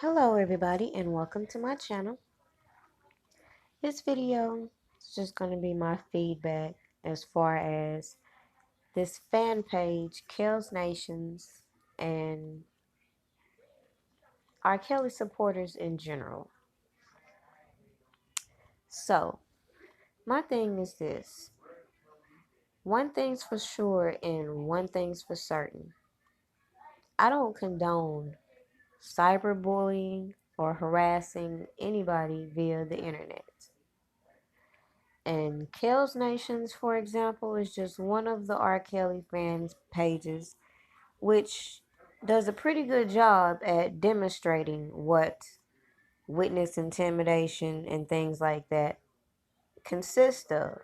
Hello everybody and welcome to my channel. This video is just going to be my feedback as far as this fan page, Kellznations, and R. Kelly supporters in general. So, my thing is this. One thing's for sure and one thing's for certain. I don't condone cyberbullying or harassing anybody via the internet. And Kellznations, for example, is just one of the R. Kelly fans pages, which does a pretty good job at demonstrating what witness intimidation and things like that consist of.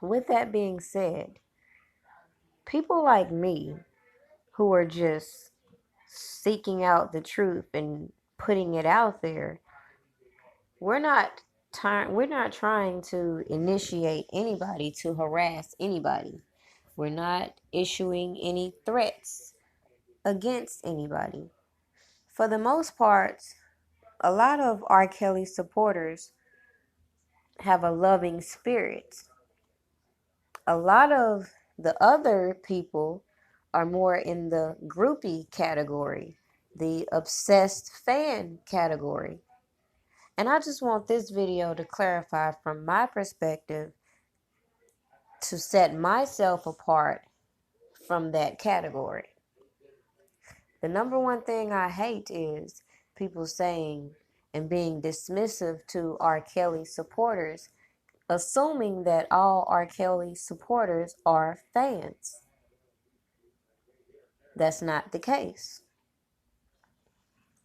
With that being said, people like me who are just seeking out the truth and putting it out there, we're not trying to initiate anybody to harass anybody. We're not issuing any threats against anybody. For the most part, a lot of R. Kelly supporters have a loving spirit. A lot of the other people are more in the groupie category, the obsessed fan category. And I just want this video to clarify from my perspective to set myself apart from that category. The number one thing I hate is people saying and being dismissive to R. Kelly supporters, assuming that all R. Kelly supporters are fans. That's not the case.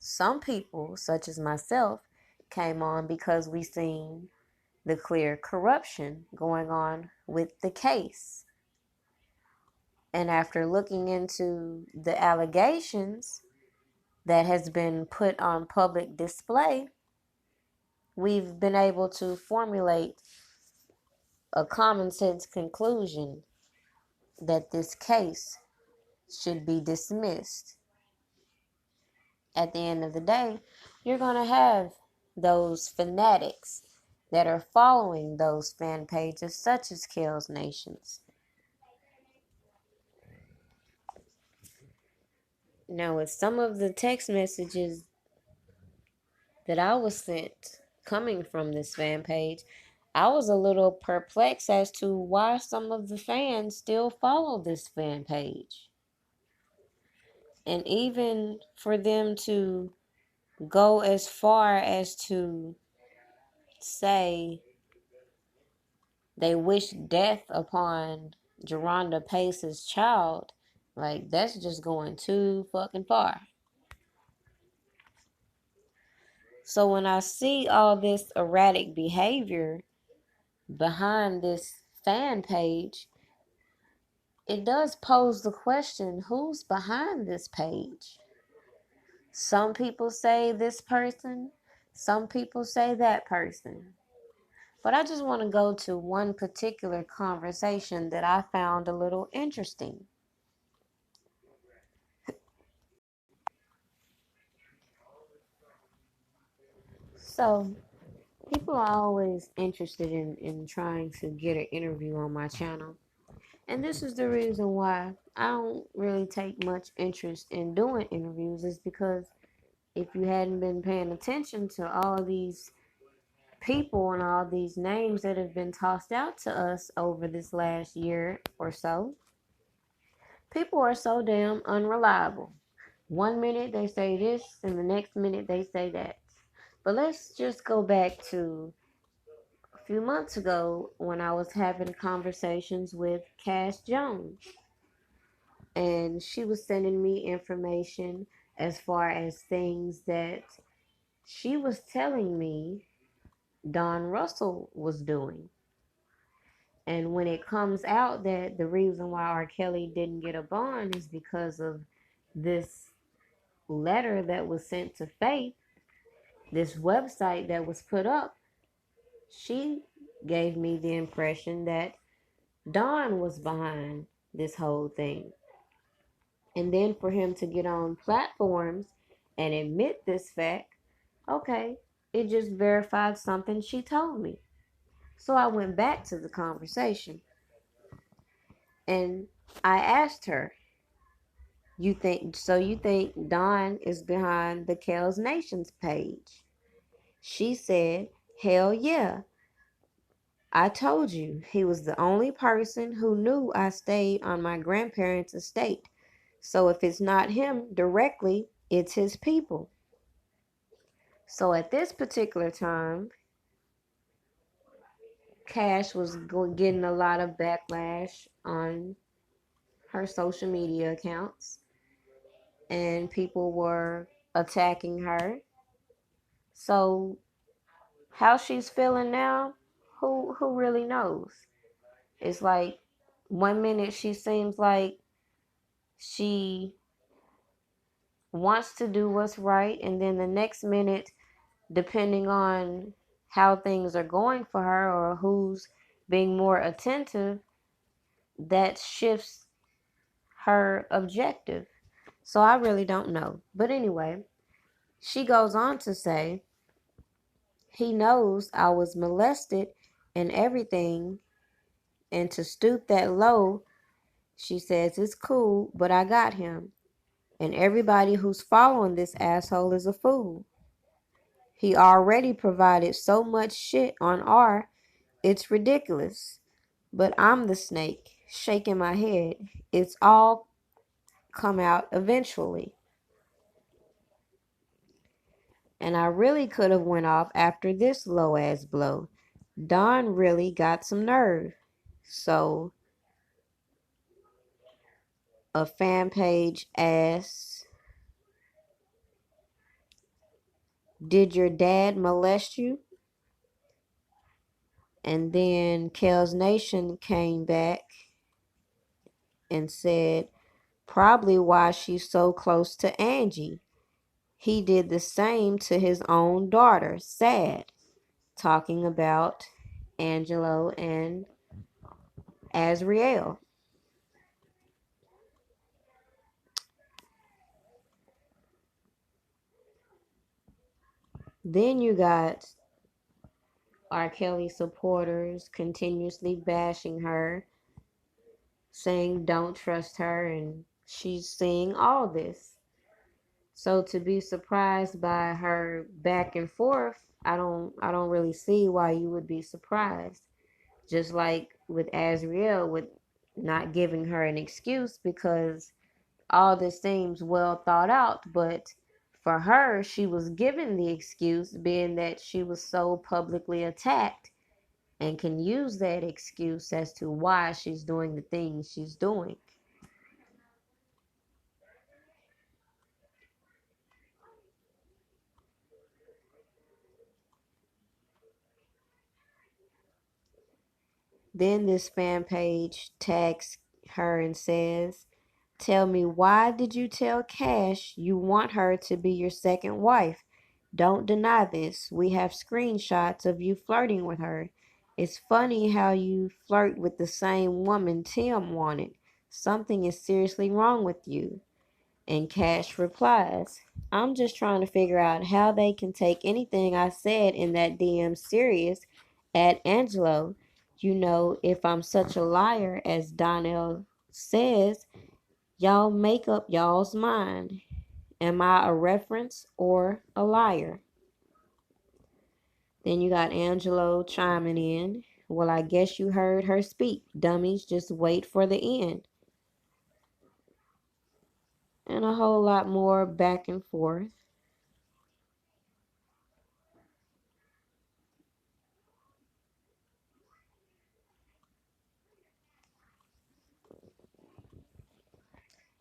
Some people, such as myself, came on because we seen the clear corruption going on with the case. And after looking into the allegations that has been put on public display, we've been able to formulate a common sense conclusion that this case should be dismissed. At the end of the day, you're going to have those fanatics that are following those fan pages such as Kellznations. Now, with some of the text messages that I was sent coming from this fan page, I was a little perplexed as to why some of the fans still follow this fan page. And even for them to go as far as to say they wish death upon Geronda Pace's child, like, that's just going too fucking far. So when I see all this erratic behavior behind this fan page, it does pose the question, who's behind this page? Some people say this person, some people say that person. But I just want to go to one particular conversation that I found a little interesting. So, people are always interested in trying to get an interview on my channel. And this is the reason why I don't really take much interest in doing interviews, is because if you hadn't been paying attention to all these people and all these names that have been tossed out to us over this last year or so, people are so damn unreliable. One minute they say this and the next minute they say that. But let's just go back to a few months ago when I was having conversations with Cash Jones. And she was sending me information as far as things that she was telling me Don Russell was doing. And when it comes out that the reason why R. Kelly didn't get a bond is because of this letter that was sent to Faith, this website that was put up, she gave me the impression that Don was behind this whole thing. And then for him to get on platforms and admit this fact, okay, it just verified something she told me. So I went back to the conversation and I asked her, you think Don is behind the Kellznations page? She said, hell yeah. I told you he was the only person who knew I stayed on my grandparents' estate. So if it's not him directly, it's his people. So at this particular time, Cash was getting a lot of backlash on her social media accounts, and people were attacking her. So how she's feeling now, who really knows? It's like one minute she seems like she wants to do what's right, and then the next minute, depending on how things are going for her or who's being more attentive, that shifts her objective. So I really don't know. But anyway, she goes on to say, he knows I was molested and everything, and to stoop that low, she says, it's cool, but I got him. And everybody who's following this asshole is a fool. He already provided so much shit on R, it's ridiculous. But I'm the snake, shaking my head. It's all come out eventually. And I really could have went off after this low ass blow. Don really got some nerve. So a fan page asks, did your dad molest you? And then Kellznation came back and said, probably why she's so close to Angie. He did the same to his own daughter, sad, talking about Angelo and Azriel. Then you got R. Kelly supporters continuously bashing her, saying don't trust her, and she's seeing all this. So to be surprised by her back and forth, I don't really see why you would be surprised. Just like with Azriel, with not giving her an excuse, because all this seems well thought out, but for her, she was given the excuse, being that she was so publicly attacked, and can use that excuse as to why she's doing the things she's doing. Then this fan page tags her and says, tell me, why did you tell Cash you want her to be your second wife? Don't deny this. We have screenshots of you flirting with her. It's funny how you flirt with the same woman Tim wanted. Something is seriously wrong with you. And Cash replies, I'm just trying to figure out how they can take anything I said in that DM serious at Angelo. You know, if I'm such a liar as Donnell says, y'all make up y'all's mind. Am I a reference or a liar? Then you got Angelo chiming in. Well, I guess you heard her speak. Dummies, just wait for the end. And a whole lot more back and forth.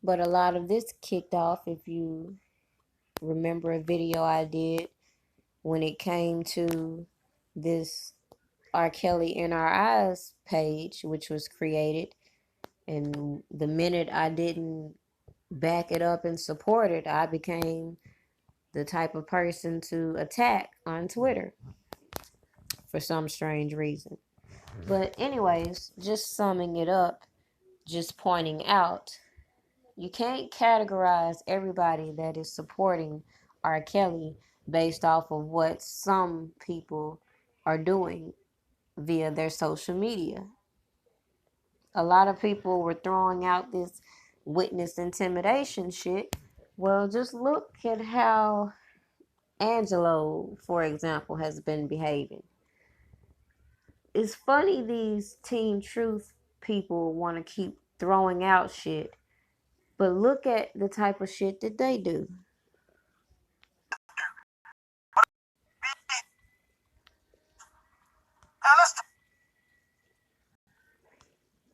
But a lot of this kicked off, if you remember a video I did when it came to this R. Kelly in Our Eyes page, which was created. And the minute I didn't back it up and support it, I became the type of person to attack on Twitter for some strange reason. But anyways, just summing it up, just pointing out, you can't categorize everybody that is supporting R. Kelly based off of what some people are doing via their social media. A lot of people were throwing out this witness intimidation shit. Well, just look at how Angelo, for example, has been behaving. It's funny these Team Truth people want to keep throwing out shit, but look at the type of shit that they do. Now let's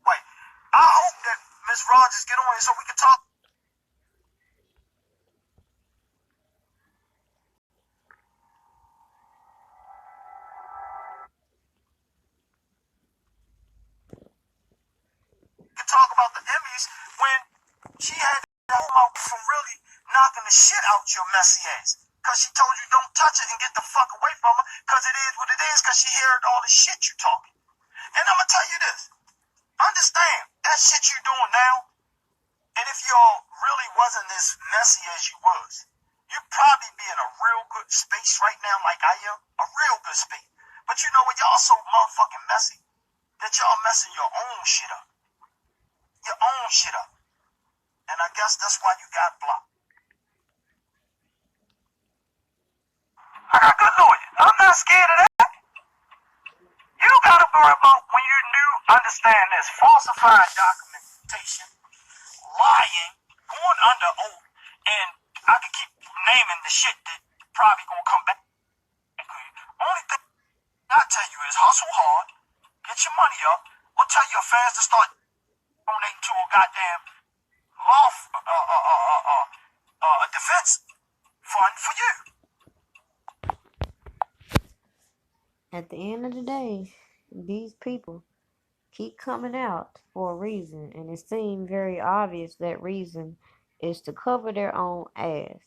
wait. I hope that Miss Rogers get on here so we can talk. We can talk about the Emmys when she had that mouth from really knocking the shit out your messy ass. Cause she told you don't touch it and get the fuck away from her. Cause it is what it is. Cause she heard all the shit you talking. And I'm gonna tell you this. Understand that shit you doing now. And if y'all really wasn't as messy as you was, you'd probably be in a real good space right now like I am. A real good space. But you know what? Y'all so motherfucking messy that y'all messing your own shit up. Your own shit up. And I guess that's why you got blocked. I got good lawyers. I'm not scared of that. You gotta worry about when you understand this falsified documentation, lying, going under oath, and I can keep naming the shit that probably gonna come back. Only thing I tell you is hustle hard, get your money up, or tell your fans to start donating to a goddamn law, a defense fund for you. At the end of the day, these people keep coming out for a reason, and it seems very obvious that reason is to cover their own ass.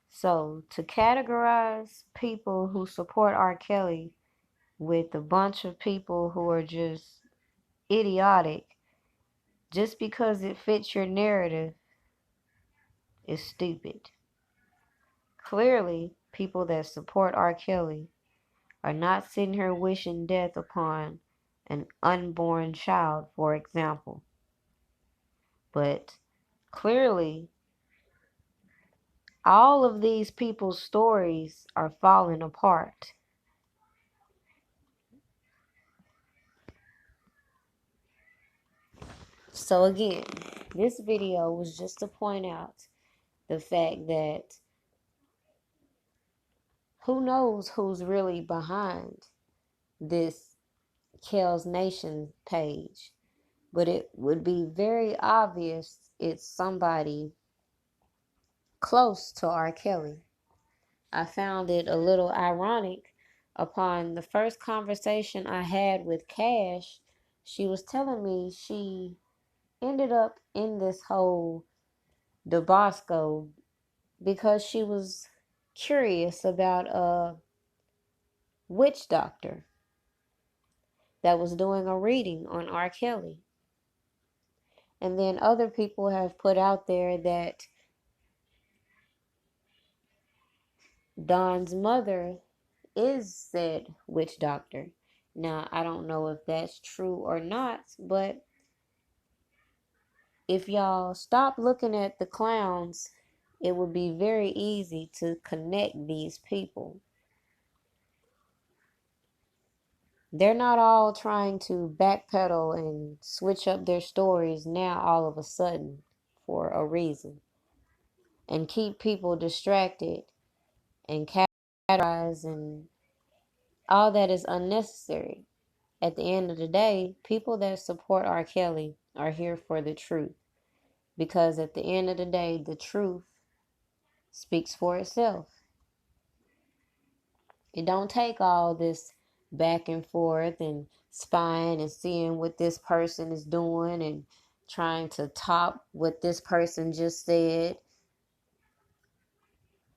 So, to categorize people who support R. Kelly with a bunch of people who are just idiotic just because it fits your narrative is stupid. Clearly, people that support R. Kelly are not sitting here wishing death upon an unborn child, for example. But clearly, all of these people's stories are falling apart. So again, this video was just to point out the fact that who knows who's really behind this Kellznation page. But it would be very obvious it's somebody close to R. Kelly. I found it a little ironic upon the first conversation I had with Cash. She was telling me she ended up in this whole debacle because she was curious about a witch doctor that was doing a reading on R. Kelly. And then other people have put out there that Don's mother is said witch doctor. Now, I don't know if that's true or not, but if y'all stop looking at the clowns, it would be very easy to connect these people. They're not all trying to backpedal and switch up their stories now all of a sudden for a reason and keep people distracted and categorize, and all that is unnecessary. At the end of the day, people that support R. Kelly are here for the truth, because at the end of the day, the truth speaks for itself. It don't take all this back and forth and spying and seeing what this person is doing and trying to top what this person just said.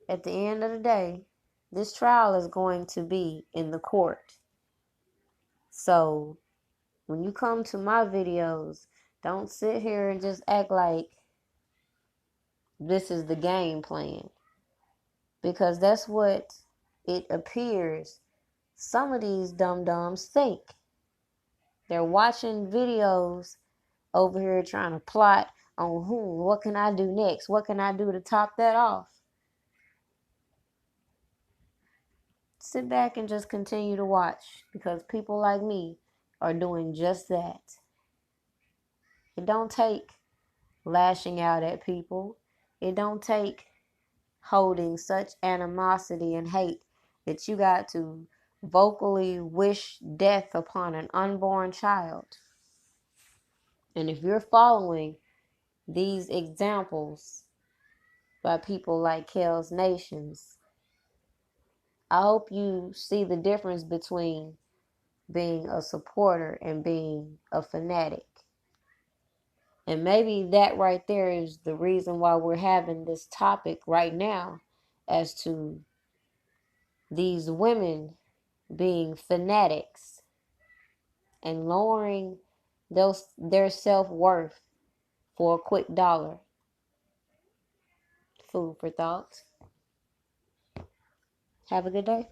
At the end of the day, this trial is going to be in the court. So when you come to my videos, don't sit here and just act like this is the game plan. because that's what it appears some of these dum-dums think. They're watching videos over here trying to plot on what can I do next? What can I do to top that off? Sit back and just continue to watch, because people like me are doing just that. It don't take lashing out at people. It don't take holding such animosity and hate that you got to vocally wish death upon an unborn child. And if you're following these examples by people like Kellznations, I hope you see the difference between being a supporter and being a fanatic. And maybe that right there is the reason why we're having this topic right now, as to these women being fanatics and lowering their self-worth for a quick dollar. Food for thought. Have a good day.